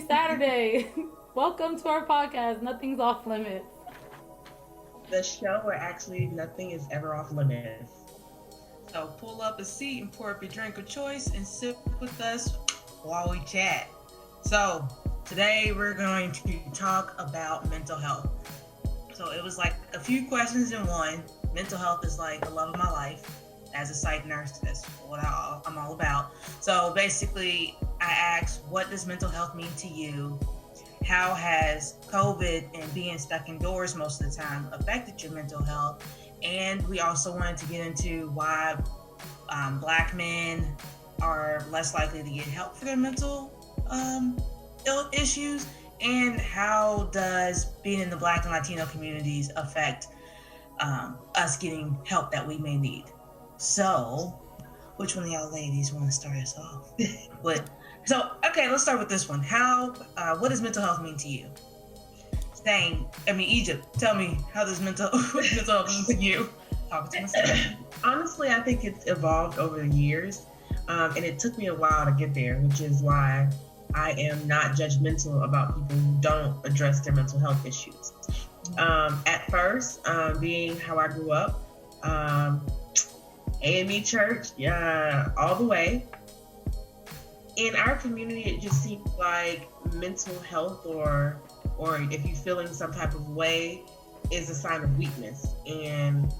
Saturday. Welcome to our podcast, Nothing's Off Limits. The show where actually nothing is ever off limits. So pull up a seat and pour up your drink of choice and sit with us while we chat. So today we're going to talk about mental health. So it was like a few questions in one. Mental health is like the love of my life. As a psych nurse, that's what I'm all about. So basically, I asked, what does mental health mean to you? How has COVID and being stuck indoors most of the time affected your mental health? And we also wanted to get into why Black men are less likely to get help for their mental ill issues, and how does being in the Black and Latino communities affect us getting help that we may need. So, which one of y'all ladies want to start us off? Okay, let's start with this one. What does mental health mean to you? Egypt, tell me, how does mental health mean to you? Talking to myself. Honestly, I think it's evolved over the years, and it took me a while to get there, which is why I am not judgmental about people who don't address their mental health issues. At first, being how I grew up, AME church, all the way. In our community, it just seems like mental health or if you're feeling some type of way is a sign of weakness. And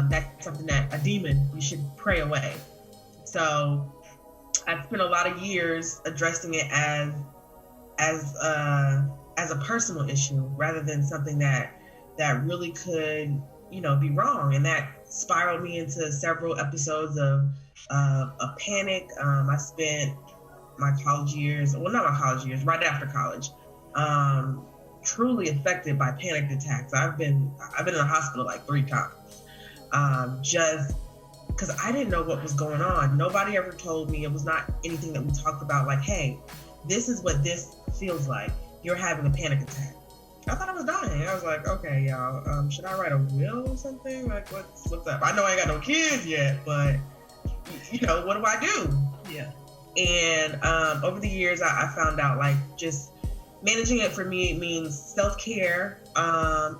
that's something that a demon, you should pray away. So I spent a lot of years addressing it as a personal issue rather than something that really could, be wrong. And that spiraled me into several episodes of panic. I spent my college years, well, not my college years, right after college, truly affected by panic attacks. I've been in the hospital like 3 times, just because I didn't know what was going on. Nobody ever told me. It was not anything that we talked about, like, hey, this is what this feels like. You're having a panic attack. I thought I was dying. I was like, okay, y'all, should I write a will or something? Like, what's up? I know I ain't got no kids yet, but, what do I do? Yeah. And over the years, I found out, like, just managing it for me, it means self-care.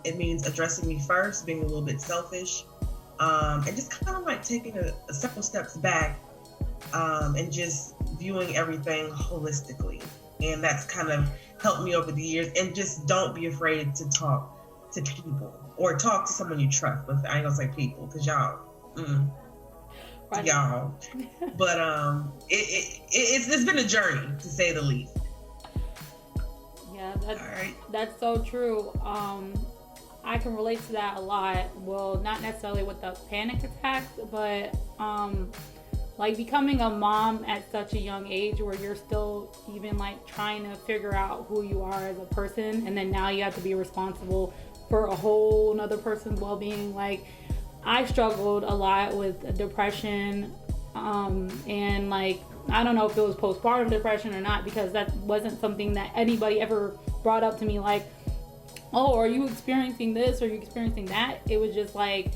It means addressing me first, being a little bit selfish, and just kind of like taking a several steps back and just viewing everything holistically. And that's kind of helped me over the years. And just don't be afraid to talk to people or talk to someone you trust. But I ain't gonna say people, because y'all, Right. y'all. But it's been a journey, to say the least. Yeah, Right. that's so true. I can relate to that a lot. Well, not necessarily with the panic attacks, but like becoming a mom at such a young age where you're still even like trying to figure out who you are as a person, and then now you have to be responsible for a whole another person's well-being. Like, I struggled a lot with depression, and like, I don't know if it was postpartum depression or not, because that wasn't something that anybody ever brought up to me, like, oh, are you experiencing this, or are you experiencing that? It was just like,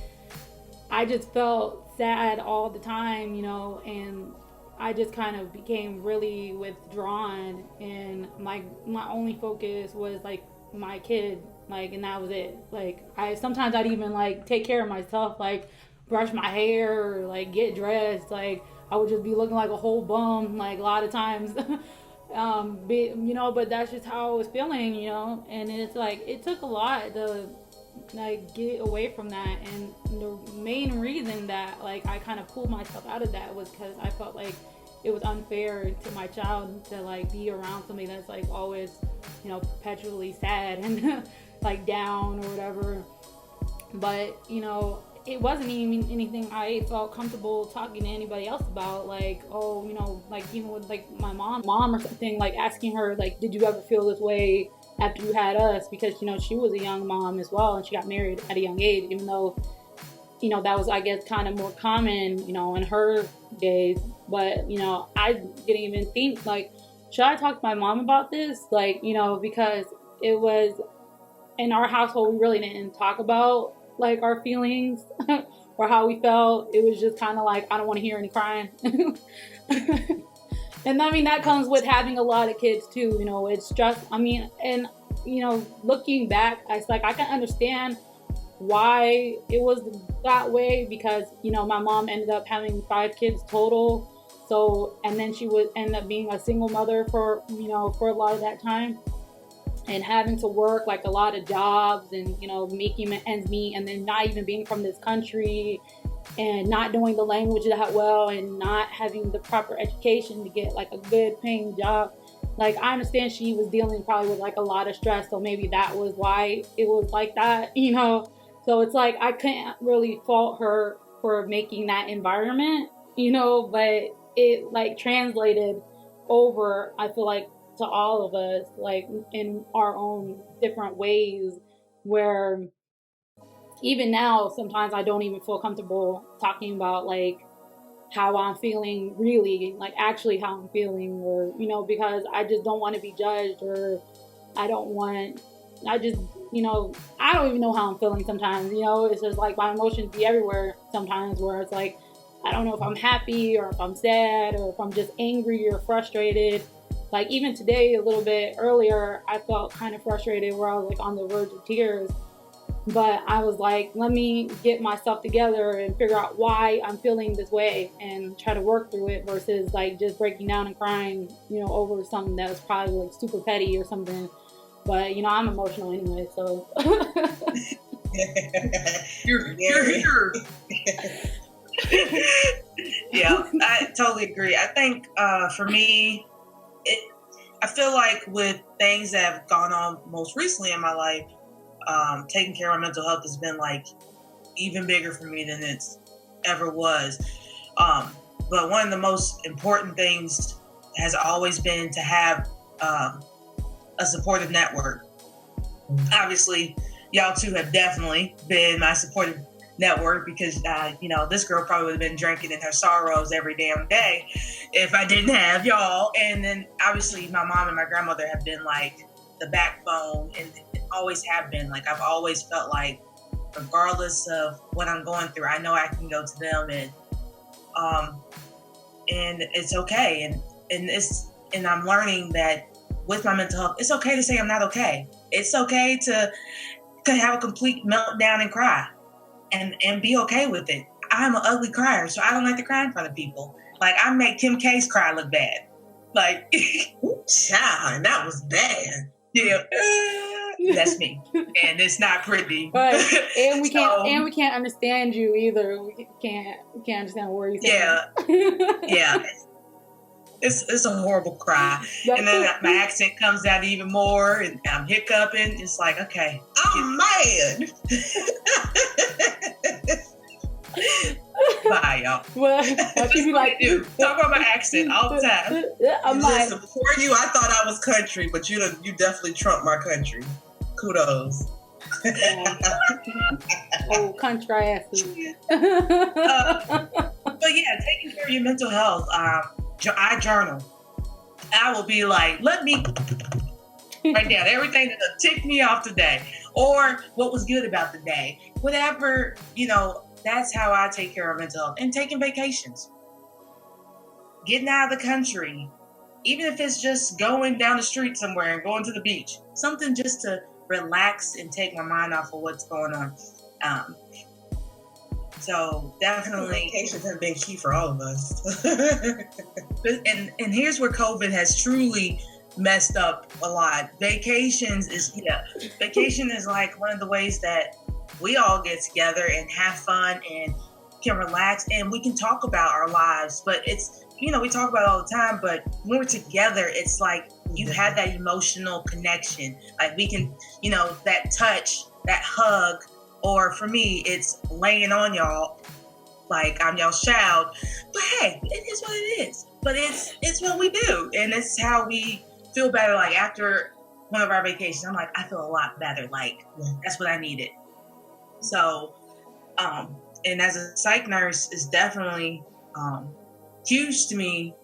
I just felt sad all the time, and I just kind of became really withdrawn, and my only focus was like my kid, like, and that was it. Like, sometimes I'd even like take care of myself, like brush my hair or like get dressed. Like, I would just be looking like a whole bum, like, a lot of times. But that's just how I was feeling, and it's like, it took a lot to like get away from that. And the main reason that like I kind of pulled myself out of that was because I felt like it was unfair to my child to like be around somebody that's like always, perpetually sad and like down or whatever. But it wasn't even anything I felt comfortable talking to anybody else about. Like, like even with like my mom or something, like asking her, like, did you ever feel this way after you had us? Because, she was a young mom as well, and she got married at a young age, even though, that was, I guess, kind of more common, in her days. But, I didn't even think, like, should I talk to my mom about this? Like, because it was, in our household, we really didn't talk about like our feelings or how we felt. It was just kind of like, I don't want to hear any crying. And I mean, that comes with having a lot of kids too. You know, it's just, I mean, and, you know, looking back, it's like I can understand why it was that way because, you know, my mom ended up having 5 kids total. So, and then she would end up being a single mother for, you know, for a lot of that time and having to work like a lot of jobs and, you know, making ends meet and then not even being from this country and not knowing the language that well and not having the proper education to get like a good paying job. Like I understand she was dealing probably with like a lot of stress, so maybe that was why it was like that, you know. So it's like I couldn't really fault her for making that environment, you know, but it like translated over, I feel like, to all of us, like in our own different ways where even now sometimes I don't even feel comfortable talking about like how I'm feeling really, like actually how I'm feeling, or you know, because I just don't want to be judged, or I don't want, I just, you know, I don't even know how I'm feeling sometimes, you know, it's just like my emotions be everywhere sometimes where it's like I don't know if I'm happy or if I'm sad or if I'm just angry or frustrated. Like even today, a little bit earlier, I felt kind of frustrated where I was like on the verge of tears, but I was like, let me get myself together and figure out why I'm feeling this way and try to work through it versus like just breaking down and crying, you know, over something that was probably like super petty or something. But, you know, I'm emotional anyway, so. You're here. Yeah, I totally agree. I think for me, I feel like with things that have gone on most recently in my life, taking care of my mental health has been like even bigger for me than it's ever was. But one of the most important things has always been to have a supportive network. Obviously, y'all two have definitely been my supportive network because, you know, this girl probably would have been drinking in her sorrows every damn day if I didn't have y'all. And then obviously my mom and my grandmother have been like the backbone and always have been. Like I've always felt like regardless of what I'm going through, I know I can go to them and it's okay. And I'm learning that with my mental health, it's okay to say I'm not okay. It's okay to have a complete meltdown and cry and be okay with it. I'm an ugly crier, so I don't like to cry in front of people. Like I make Kim K's cry look bad. Like, child, that was bad. Yeah, that's me, and it's not pretty. Right, and we can't understand you either. We can't understand where you. Yeah, yeah. It's a horrible cry, and then my accent comes out even more, and I'm hiccuping. It's like, okay, I'm mad. Bye, y'all. Well, that's what I do. Talk about my accent all the time. I'm like, for you, I thought I was country, but you definitely trumped my country. Kudos. Oh, country asses. But yeah, taking care of your mental health. I journal. I will be like, let me write down everything that ticked me off today, or what was good about the day. Whatever, you know. That's how I take care of mental health. And taking vacations. Getting out of the country. Even if it's just going down the street somewhere and going to the beach. Something just to relax and take my mind off of what's going on. So definitely. Vacations have been key for all of us. and here's where COVID has truly messed up a lot. Vacation is like one of the ways that we all get together and have fun and can relax and we can talk about our lives. But it's, you know, we talk about it all the time, but when we're together, it's like you have that emotional connection. Like we can, you know, that touch, that hug, or for me, it's laying on y'all like I'm y'all's child. But hey, it is what it is. But it's what we do. And it's how we feel better. Like after one of our vacations, I'm like, I feel a lot better. Like that's what I needed. So, and as a psych nurse, it's definitely huge to me.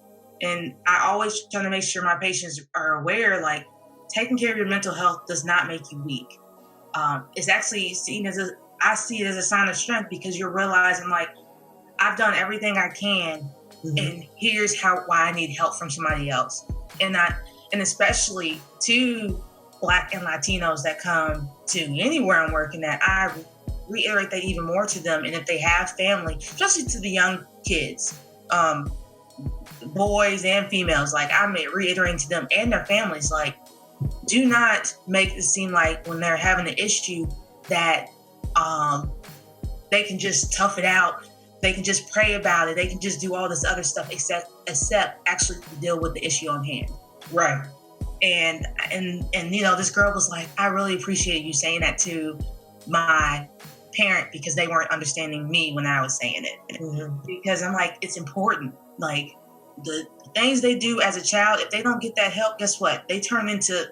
And I always try to make sure my patients are aware, like, taking care of your mental health does not make you weak. It's actually seen I see it as a sign of strength because you're realizing, like, I've done everything I can and here's why I need help from somebody else. And especially to Black and Latinos that come to anywhere I'm working at, I reiterate that even more to them. And if they have family, especially to the young kids, boys and females, like I'm reiterating to them and their families, like, do not make it seem like when they're having an issue that they can just tough it out. They can just pray about it. They can just do all this other stuff except actually deal with the issue on hand. Right. And this girl was like, I really appreciate you saying that to my parent, because they weren't understanding me when I was saying it. Because I'm like, it's important. Like, the things they do as a child, if they don't get that help, guess what? They turn into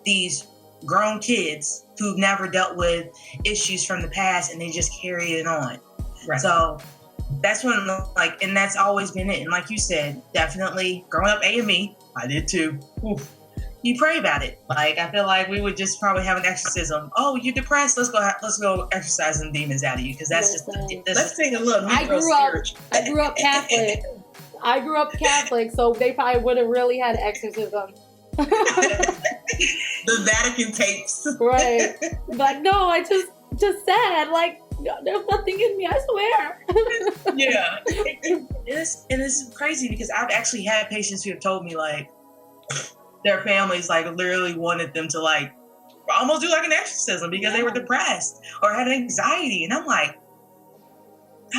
these grown kids who've never dealt with issues from the past, and they just carry it on. Right. So that's when, like, and that's always been it. And like you said, definitely growing up AME, I did too. Oof. You pray about it. Like, I feel like we would just probably have an exorcism. Oh, you're depressed? Let's go exorcise some demons out of you, because that's let's sing a little. I grew up Catholic. I grew up Catholic, so they probably would have really had exorcism. The Vatican tapes. Right. But no, I just said, like, there's nothing in me, I swear. Yeah. It's crazy, because I've actually had patients who have told me, like, their families, like, literally wanted them to, like, almost do like an exorcism because they were depressed or had anxiety. And I was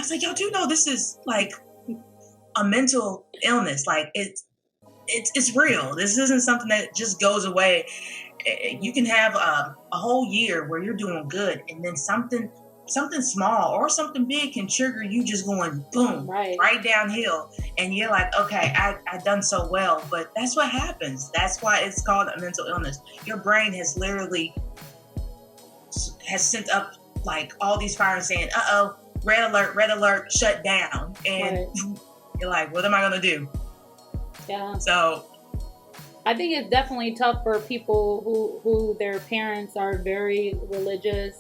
like, y'all do know this is, like, a mental illness. Like, it's real. This isn't something that just goes away. You can have a whole year where you're doing good, and then something small or something big can trigger you just going boom, right downhill. And you're like, okay, I done so well. But that's what happens. That's why it's called a mental illness. Your brain has literally sent up, like, all these fires saying, uh-oh, red alert, shut down. And you're like, what am I going to do? Yeah. So I think it's definitely tough for people who their parents are very religious.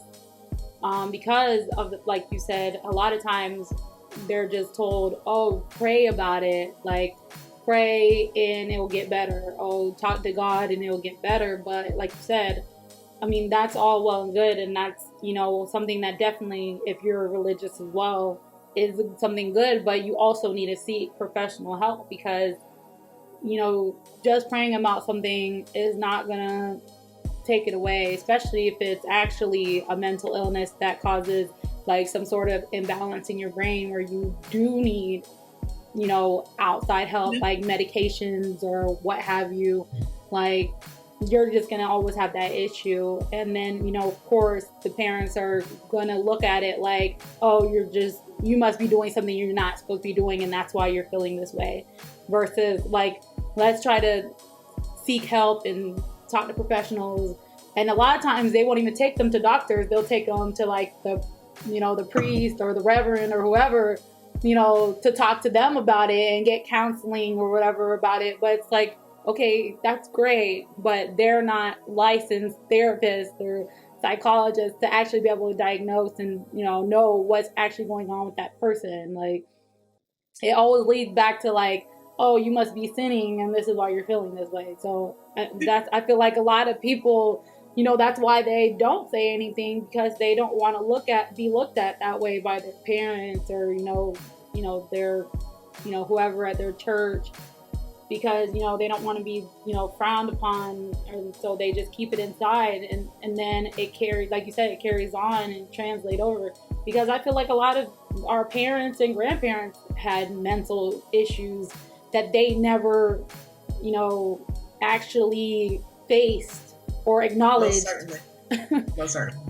Because of, like you said, a lot of times they're just told, oh, pray about it. Like, pray and it will get better. Oh, talk to God and it will get better. But like you said, I mean, that's all well and good. And that's, something that definitely, if you're religious as well, is something good. But you also need to seek professional help, because, just praying about something is not going to take it away, especially if it's actually a mental illness that causes, like, some sort of imbalance in your brain where you do need, outside help, like medications or what have you. Like, you're just going to always have that issue. And then, of course, the parents are going to look at it like, oh, you must be doing something you're not supposed to be doing, and that's why you're feeling this way. Versus, like, let's try to seek help and talk to professionals. And a lot of times they won't even take them to doctors. They'll take them to, like, the priest or the reverend or whoever, to talk to them about it and get counseling or whatever about it. But it's like, okay, that's great, but they're not licensed therapists or psychologists to actually be able to diagnose and, know what's actually going on with that person. Like, it always leads back to, like, oh, you must be sinning and this is why you're feeling this way. So I feel like a lot of people, that's why they don't say anything, because they don't want to be looked at that way by their parents or, their, whoever at their church, because, they don't want to be, frowned upon. And so they just keep it inside. And then it carries, like you said, it carries on and translate over, because I feel like a lot of our parents and grandparents had mental issues that they never, actually faced or acknowledged. Most certainly.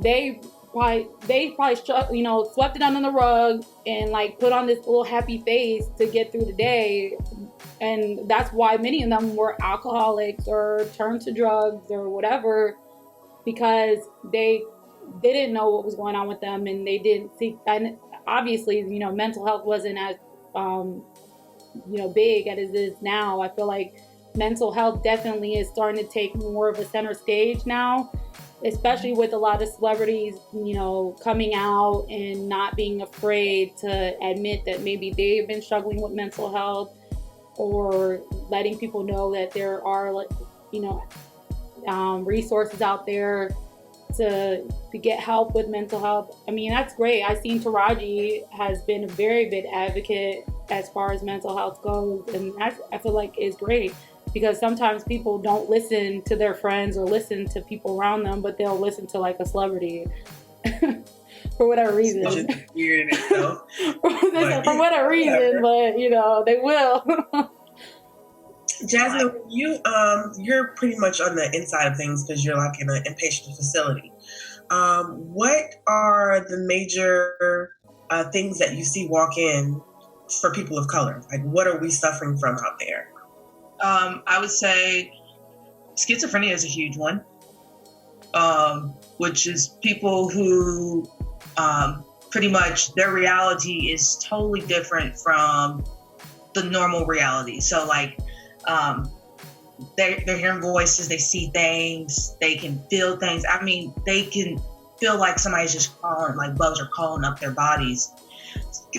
They probably swept it under the rug and, like, put on this little happy face to get through the day. And that's why many of them were alcoholics or turned to drugs or whatever, because they didn't know what was going on with them, and they didn't seek. And obviously, mental health wasn't as big as it is now. I feel like mental health definitely is starting to take more of a center stage now, especially with a lot of celebrities, coming out and not being afraid to admit that maybe they've been struggling with mental health, or letting people know that there are, resources out there to get help with mental health. I mean, that's great. I've seen Taraji has been a very big advocate as far as mental health goes, and I feel like is great, because sometimes people don't listen to their friends or listen to people around them, but they'll listen to like a celebrity for whatever reason. It's just weird in itself. For whatever reason, but they will. Jasmine, you're pretty much on the inside of things because you're like in an inpatient facility. What are the major things that you see walk in for people of color? Like, what are we suffering from out there? I would say schizophrenia is a huge one, which is people who pretty much their reality is totally different from the normal reality. So like, they're hearing voices, they see things, they can feel things. I mean, they can feel like somebody's just crawling, like bugs are crawling up their bodies.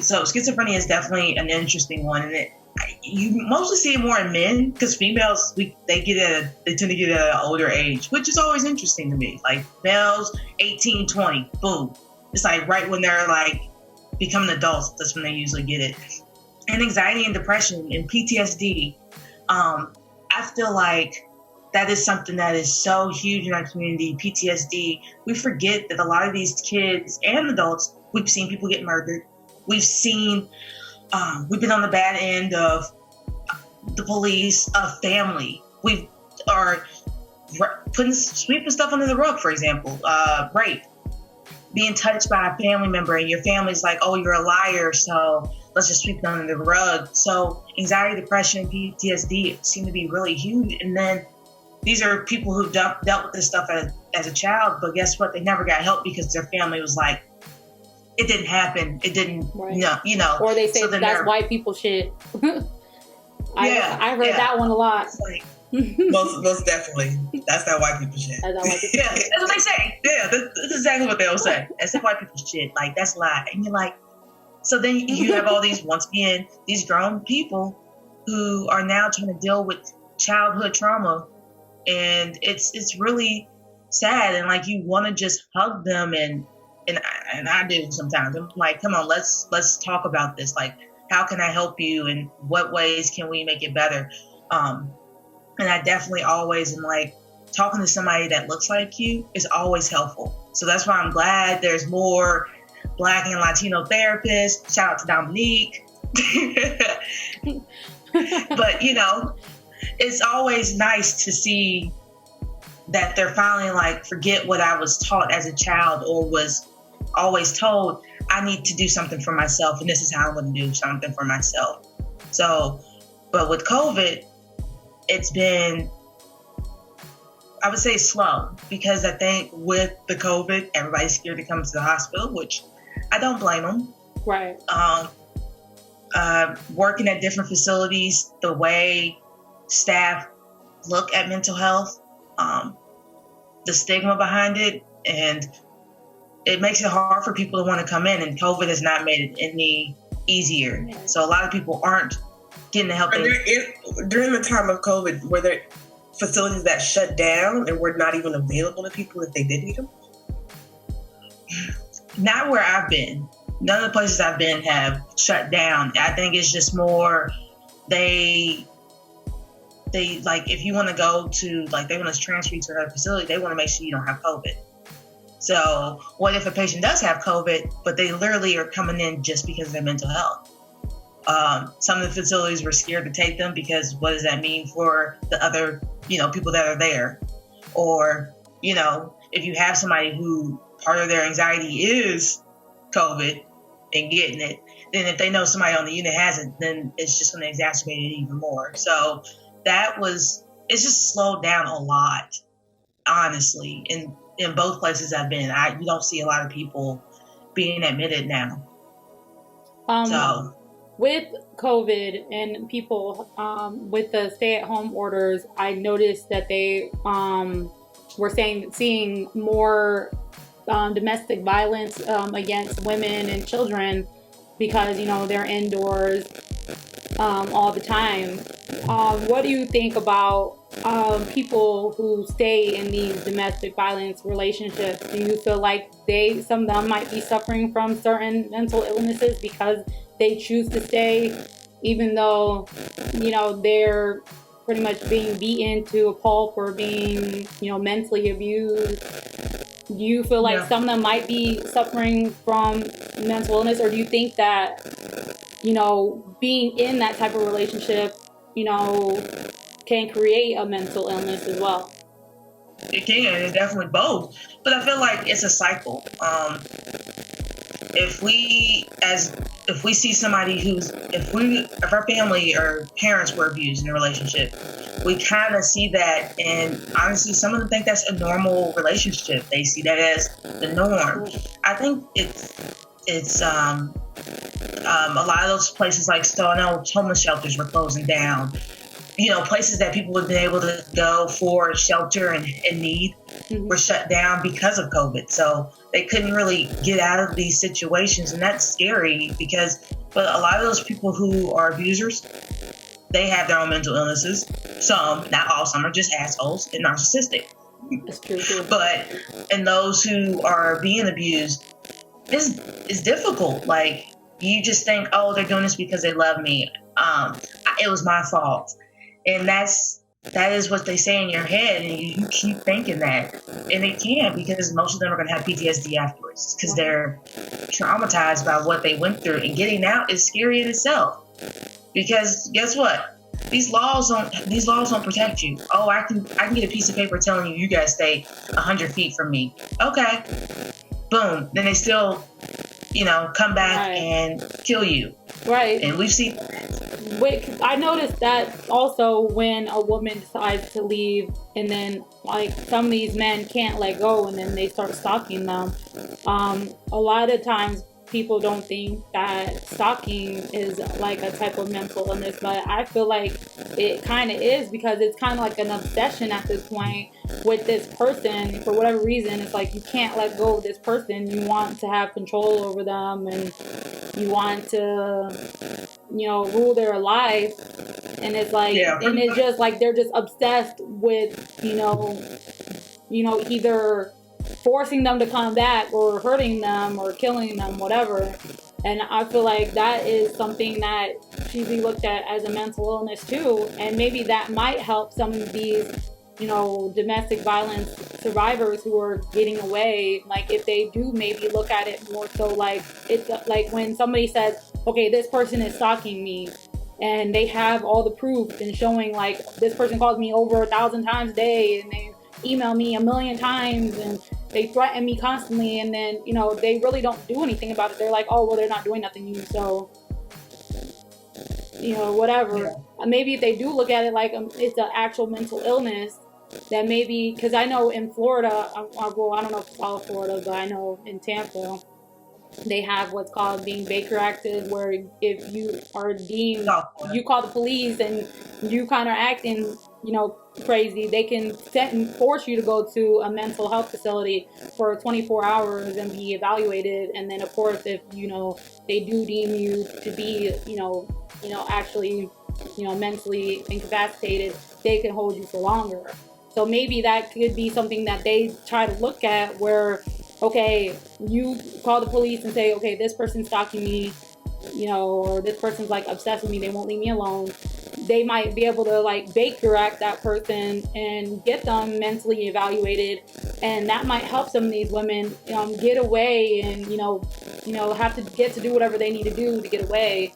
So schizophrenia is definitely an interesting one, and you mostly see it more in men, because females they tend to get at an older age, which is always interesting to me. Like males, 18, 20, boom. It's like right when they're like becoming adults, that's when they usually get it. And anxiety and depression and PTSD. I feel like that is something that is so huge in our community. PTSD. We forget that a lot of these kids and adults, we've seen people get murdered. We've been on the bad end of the police, of family. We are sweeping stuff under the rug, for example, rape, being touched by a family member, and your family's like, oh, you're a liar, so let's just sweep it under the rug. So anxiety, depression, PTSD seem to be really huge. And then these are people who dealt with this stuff as a child, but guess what? They never got help because their family was like, it didn't happen. It didn't, right. Or they say so that's white people shit. I heard that one a lot. Like, most definitely. That's that white people shit. That's what they say. Yeah, that's exactly what they'll say. That's that white people shit. Like, that's a lie. And you're like, so then you have all these, once again, these grown people who are now trying to deal with childhood trauma. And it's really sad. And like, you want to just hug them, and I do sometimes. I'm like, come on, let's talk about this. Like, how can I help you, and what ways can we make it better? And I definitely always am like, talking to somebody that looks like you is always helpful. So that's why I'm glad there's more Black and Latino therapists. Shout out to Dominique. But it's always nice to see that they're finally like, forget what I was taught as a child or was always told. I need to do something for myself, and this is how I'm going to do something for myself. So, but with COVID, it's been, I would say, slow, because I think with the COVID, everybody's scared to come to the hospital, which I don't blame them. Right. Working at different facilities, the way staff look at mental health, the stigma behind it, and it makes it hard for people to want to come in, and COVID has not made it any easier. Yeah. So a lot of people aren't getting the help. During the time of COVID, were there facilities that shut down and were not even available to people if they did need them? Not where I've been. None of the places I've been have shut down. I think it's just more they like, if you want to go to, like, they want to transfer you to another facility, they want to make sure you don't have COVID. So what if a patient does have COVID, but they literally are coming in just because of their mental health? Some of the facilities were scared to take them because what does that mean for the other, people that are there? Or, if you have somebody who part of their anxiety is COVID and getting it, then if they know somebody on the unit has it, then it's just going to exacerbate it even more. So it's just slowed down a lot, honestly. In both places I've been, you don't see a lot of people being admitted now. with COVID and people with the stay-at-home orders, I noticed that they were seeing more domestic violence against women and children because they're indoors all the time. What do you think about people who stay in these domestic violence relationships? Do you feel like some of them might be suffering from certain mental illnesses because they choose to stay, even though they're pretty much being beaten to a pulp or being mentally abused? Do you feel like some of them might be suffering from mental illness, or do you think that being in that type of relationship can create a mental illness as well? It can. It's definitely both. But I feel like it's a cycle. If we see somebody if our family or parents were abused in a relationship, we kind of see that, and honestly, some of them think that's a normal relationship. They see that as the norm. I think it's a lot of those places, like, so I know homeless shelters were closing down. Places that people would have been able to go for shelter and need were shut down because of COVID. So they couldn't really get out of these situations. And that's scary but a lot of those people who are abusers, they have their own mental illnesses. Some, not all, some are just assholes and narcissistic. That's true too. But, and those who are being abused, it's difficult. Like, you just think, oh, they're doing this because they love me. It was my fault. And that is what they say in your head, and you keep thinking that. And it can, because most of them are going to have PTSD afterwards because they're traumatized by what they went through. And getting out is scary in itself, because guess what? These laws don't protect you. Oh, I can get a piece of paper telling you gotta stay 100 feet from me. Okay, boom. Then they still, come back and kill you. Right. And we've seen. I noticed that also when a woman decides to leave, and then like some of these men can't let go, and then they start stalking them. A lot of times people don't think that stalking is like a type of mental illness, but I feel like it kind of is, because it's kind of like an obsession at this point with this person. For whatever reason, it's like you can't let go of this person. You want to have control over them, and you want to rule their life. And it's like, and it's just like they're just obsessed with either forcing them to come back or hurting them or killing them, whatever. And I feel like that is something that should be looked at as a mental illness too. And maybe that might help some of these domestic violence survivors who are getting away. Like, if they do maybe look at it more so like it's like when somebody says, okay, this person is stalking me, and they have all the proof and showing like this person calls me over 1,000 times a day, and they email me 1,000,000 times, and they threaten me constantly, and then they really don't do anything about it. They're like, oh well, they're not doing nothing to you, so whatever. Maybe if they do look at it like it's an actual mental illness, that maybe, because I know in Florida, well, I don't know if it's all Florida, but I know in Tampa they have what's called being Baker acted, where if you are deemed, you call the police and you kind of acting crazy, they can force you to go to a mental health facility for 24 hours and be evaluated. And then of course, if they do deem you to be actually mentally incapacitated, they can hold you for longer. So maybe that could be something that they try to look at, where okay, you call the police and say, okay, this person's stalking me, or this person's like obsessed with me, they won't leave me alone. They might be able to like Baker Act that person and get them mentally evaluated, and that might help some of these women get away and have to get to do whatever they need to do to get away,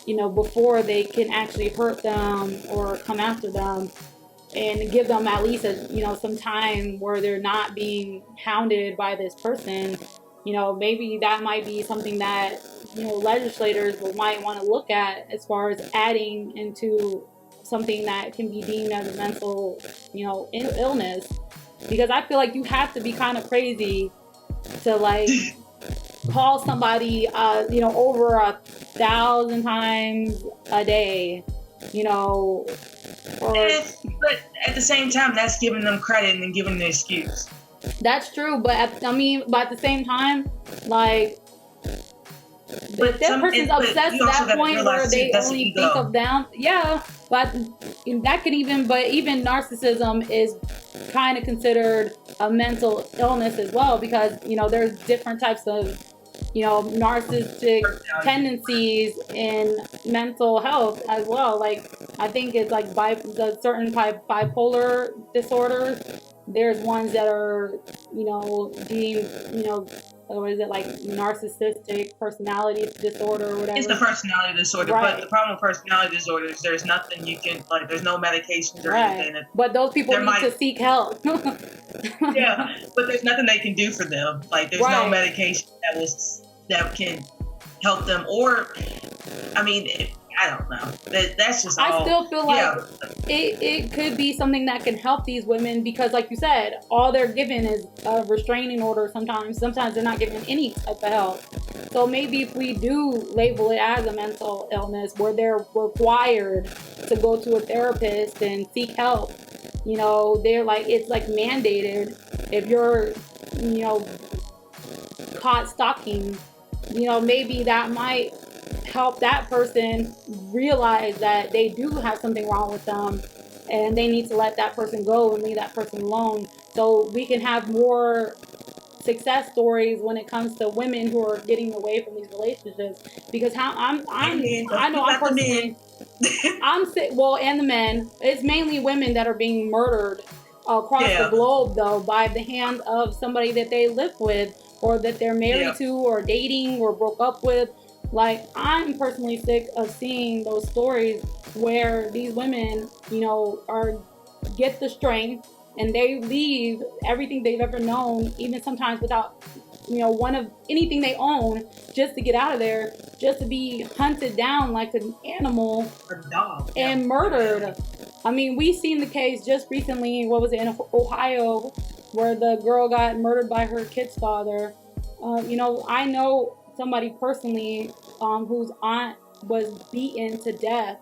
before they can actually hurt them or come after them, and give them at least some time where they're not being hounded by this person. Maybe that might be something that legislators might want to look at, as far as adding into something that can be deemed as a mental illness, because I feel like you have to be kind of crazy to like call somebody over 1,000 times a day, you know, or but at the same time, that's giving them credit and then giving them an excuse. that's true, but at the same time, like, But if that person's obsessed to that point where they only think of them, yeah, but that could even narcissism is kind of considered a mental illness as well, because, you know, there's different types of, you know, narcissistic tendencies in mental health as well. Like, I think it's like the certain type bipolar disorders. There's ones that are, you know, deemed, you know, what is it, like narcissistic personality disorder or whatever. It's the personality disorder, right. But the problem with personality disorders, there's nothing you can, like, there's no medications or right. anything. But those people need to seek help. Yeah, but there's nothing they can do for them. Like, there's right. no medication that can help them, or, I mean, I don't know. That's just all. I still feel like it could be something that can help these women, because, like you said, all they're given is a restraining order sometimes. Sometimes they're not given any type of help. So maybe if we do label it as a mental illness where they're required to go to a therapist and seek help, you know, they're like, it's like mandated. If you're, you know, caught stalking, you know, maybe that might help that person realize that they do have something wrong with them and they need to let that person go and leave that person alone, so we can have more success stories when it comes to women who are getting away from these relationships. Because I'm personally and the men, it's mainly women that are being murdered across the globe, though, by the hand of somebody that they live with or that they're married to or dating or broke up with. Like, I'm personally sick of seeing those stories where these women, you know, get the strength and they leave everything they've ever known, even sometimes without, you know, one of anything they own, just to get out of there, just to be hunted down like an animal and murdered. I mean, we've seen the case just recently, what was it, in Ohio, where the girl got murdered by her kid's father. You know, I know somebody personally whose aunt was beaten to death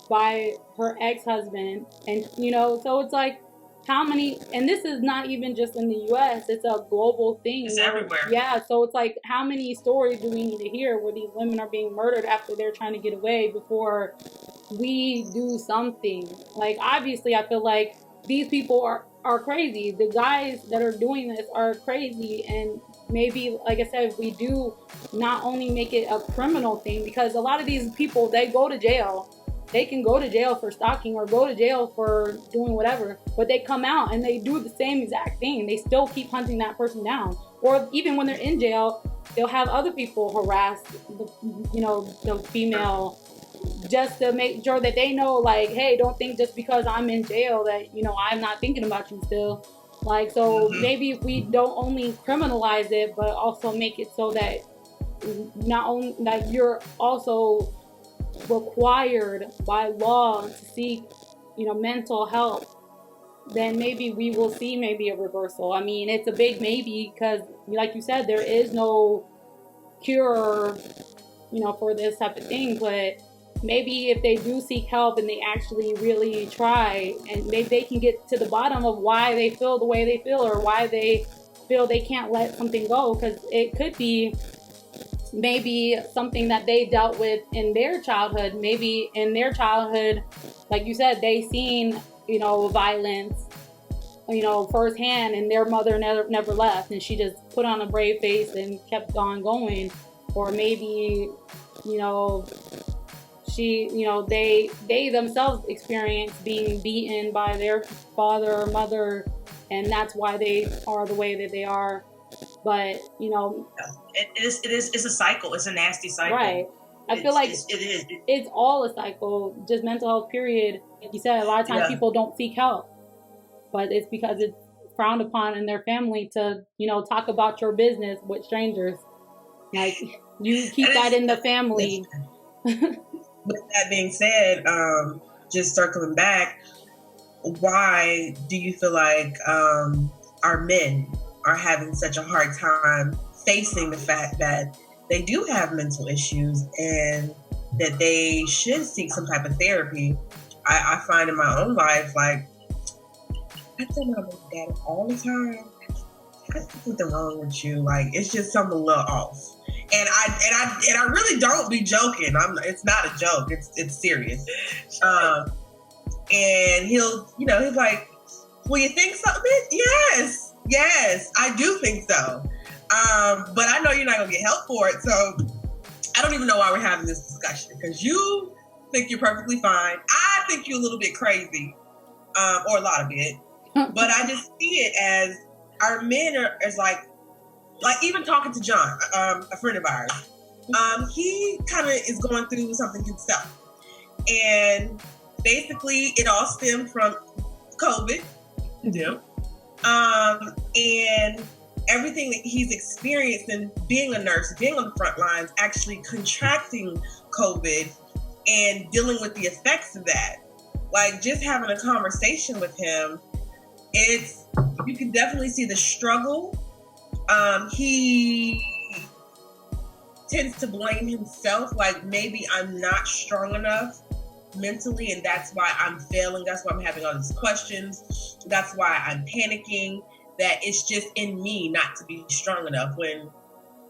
by her ex-husband. And, you know, so it's like, how many, and this is not even just in the US, it's a global thing. It's everywhere. Yeah, so it's like, how many stories do we need to hear where these women are being murdered after they're trying to get away before we do something? Like, obviously, I feel like these people are crazy. The guys that are doing this are crazy, and maybe, like I said, if we do not only make it a criminal thing, because a lot of these people, they go to jail. They can go to jail for stalking or go to jail for doing whatever, but they come out and they do the same exact thing. They still keep hunting that person down. Or even when they're in jail, they'll have other people harass the female, just to make sure that they know, like, hey, don't think just because I'm in jail that, you know, I'm not thinking about you still. Like, so maybe if we don't only criminalize it, but also make it so that not only that you're also required by law to seek, you know, mental health, then maybe we will see maybe a reversal. I mean, it's a big maybe, because, like you said, there is no cure, you know, for this type of thing. But maybe if they do seek help and they actually really try, and maybe they can get to the bottom of why they feel the way they feel, or why they feel they can't let something go, because it could be maybe something that they dealt with in their childhood. Maybe in their childhood, like you said, they seen, you know, violence, you know, firsthand, and their mother never left, and she just put on a brave face and kept on going. Or maybe, you know, they themselves experienced being beaten by their father or mother, and that's why they are the way that they are. But, you know, it's a cycle. It's a nasty cycle. Right. I feel like it's all a cycle, just mental health, period. Like you said, a lot of times people don't seek help, but it's because it's frowned upon in their family to, you know, talk about your business with strangers. Like, you keep that in the family. With that being said, just circling back, why do you feel like our men are having such a hard time facing the fact that they do have mental issues and that they should seek some type of therapy. I find in my own life, like, I tell my mom and dad all the time, there's something wrong with you. Like, it's just something a little off. And I really don't be joking. It's not a joke. It's serious. And he's like, well, you think so, bitch? Yes, I do think so. But I know you're not gonna get help for it. So I don't even know why we're having this discussion, because you think you're perfectly fine. I think you're a little bit crazy, or a lot of it. But I just see it as our men are like even talking to John, a friend of ours. He kind of is going through something himself, and basically it all stemmed from COVID. Yeah. And everything that he's experienced in being a nurse, being on the front lines, actually contracting COVID and dealing with the effects of that. Like, just having a conversation with him, you can definitely see the struggle. He tends to blame himself, like, maybe I'm not strong enough mentally, and that's why I'm failing. That's why I'm having all these questions. That's why I'm panicking. That it's just in me not to be strong enough, when,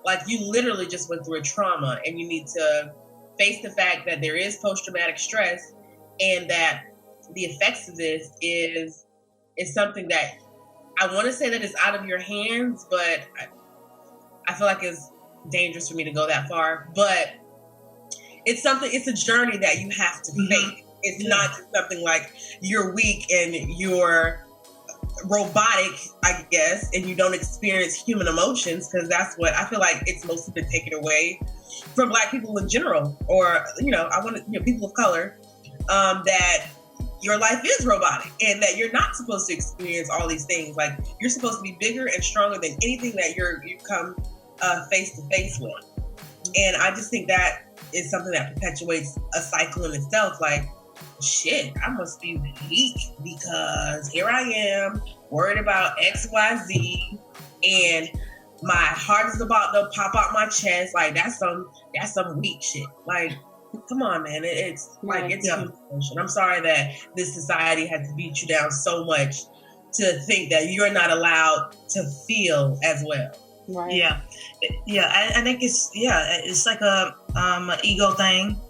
like, you literally just went through a trauma and you need to face the fact that there is post-traumatic stress, and that the effects of this is something that I want to say that it's out of your hands, but I feel like it's dangerous for me to go that far. But it's a journey that you have to make. It's not just something like you're weak and you're robotic, I guess, and you don't experience human emotions, because that's what I feel like it's mostly been taken away from Black people in general, or people of color, that your life is robotic and that you're not supposed to experience all these things. Like, you're supposed to be bigger and stronger than anything that you come face to face with. And I just think that is something that perpetuates a cycle in itself. Like, shit, I must be weak because here I am worried about X, Y, Z, and my heart is about to pop out my chest. Like, that's some weak shit. Like, come on, man. It's like, it's human emotion. I'm sorry that this society had to beat you down so much to think that you're not allowed to feel as well. Right. Yeah. I think it's like a ego thing.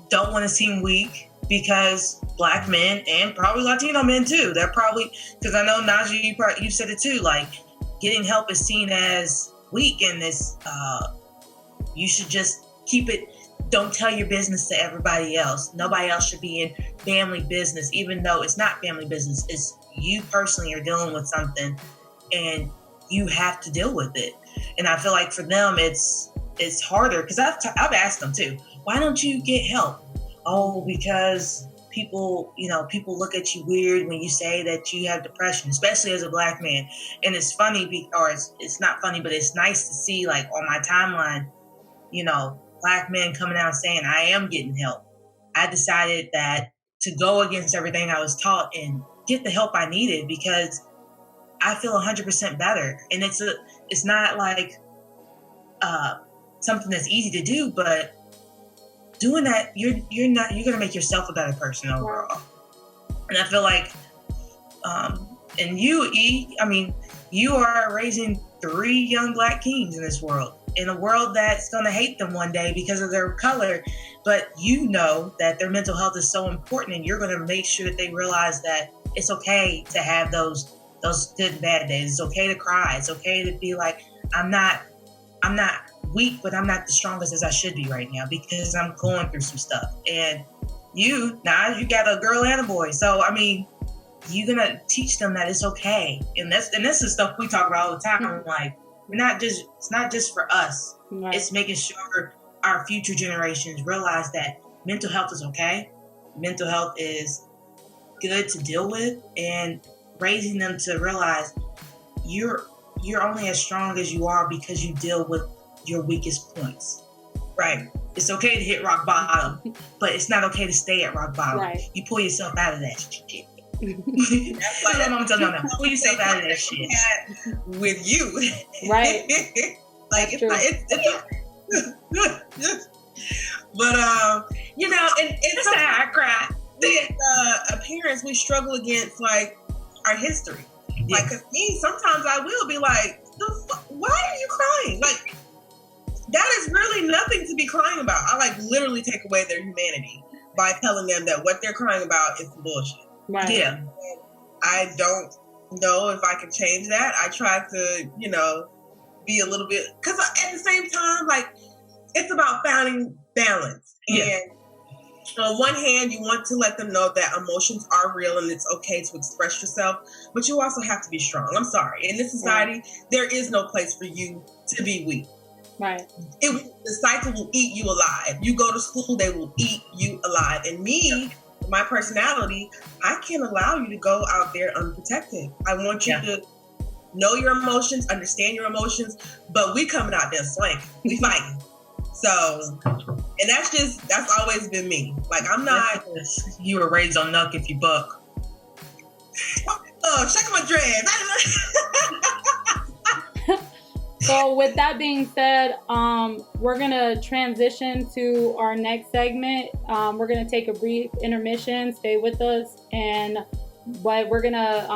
Don't want to seem weak, because Black men, and probably Latino men too, they're probably, because I know Najee, you said it too, like, getting help is seen as weak, and this you should just keep it. Don't tell your business to everybody else. Nobody else should be in family business, even though it's not family business. It's you personally are dealing with something, and you have to deal with it. And I feel like for them, it's harder, because I've asked them too, why don't you get help? Oh, because people look at you weird when you say that you have depression, especially as a Black man. And it's funny, it's not funny, but it's nice to see, like, on my timeline, Black men coming out saying, I am getting help. I decided that to go against everything I was taught and get the help I needed, because I feel 100% better. And it's not like something that's easy to do, but doing that, you're going to make yourself a better person overall. And I feel like, and you, E, I mean, you are raising 3 young Black kings in this world, in a world that's going to hate them one day because of their color. But you know that their mental health is so important, and you're going to make sure that they realize that it's okay to have those good and bad days. It's okay to cry. It's okay to be like, I'm not weak, but I'm not the strongest as I should be right now, because I'm going through some stuff. And you got a girl and a boy. So, I mean, you're going to teach them that it's okay. And this is stuff we talk about all the time. Like, it's not just for us. Right. It's making sure our future generations realize that mental health is okay. Mental health is good to deal with, and raising them to realize you're only as strong as you are because you deal with your weakest points. Right. It's okay to hit rock bottom, but it's not okay to stay at rock bottom. Right. You pull yourself out of that shit. That's why pull yourself out of that shit. With you. Right. Like That's it's but you know, and sometimes I cry. As parents, we struggle against like our history. Yeah. Like, 'cause me, sometimes I will be like, why are you crying? Like, that is really nothing to be crying about. I like literally take away their humanity by telling them that what they're crying about is bullshit. Right. Yeah. I don't know if I can change that. I try to, you know, be a little bit, because at the same time, like, it's about finding balance. Yeah. And on one hand, you want to let them know that emotions are real and it's okay to express yourself, but you also have to be strong. I'm sorry. In this society, there is no place for you to be weak. Right. The cycle will eat you alive. You go to school, they will eat you alive. And me, my personality, I can't allow you to go out there unprotected. I want you to know your emotions, understand your emotions, but we coming out there swanking. We fighting. So, and that's always been me. Like, I'm not. You were raised on Nuck if you buck. Oh, check my dreads. So with that being said, we're gonna transition to our next segment. We're gonna take a brief intermission. Stay with us, but we're gonna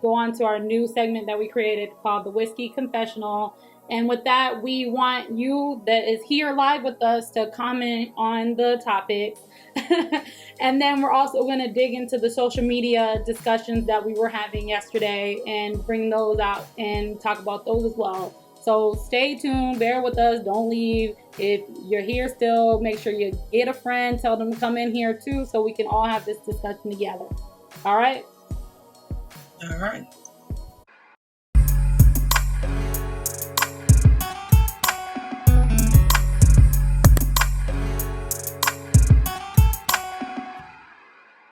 go on to our new segment that we created called the Whiskey Confessional. And with that, we want you that is here live with us to comment on the topics. And then we're also going to dig into the social media discussions that we were having yesterday and bring those out and talk about those as well. So stay tuned, bear with us, don't leave. If you're here still, make sure you get a friend, tell them to come in here too so we can all have this discussion together. All right? All right.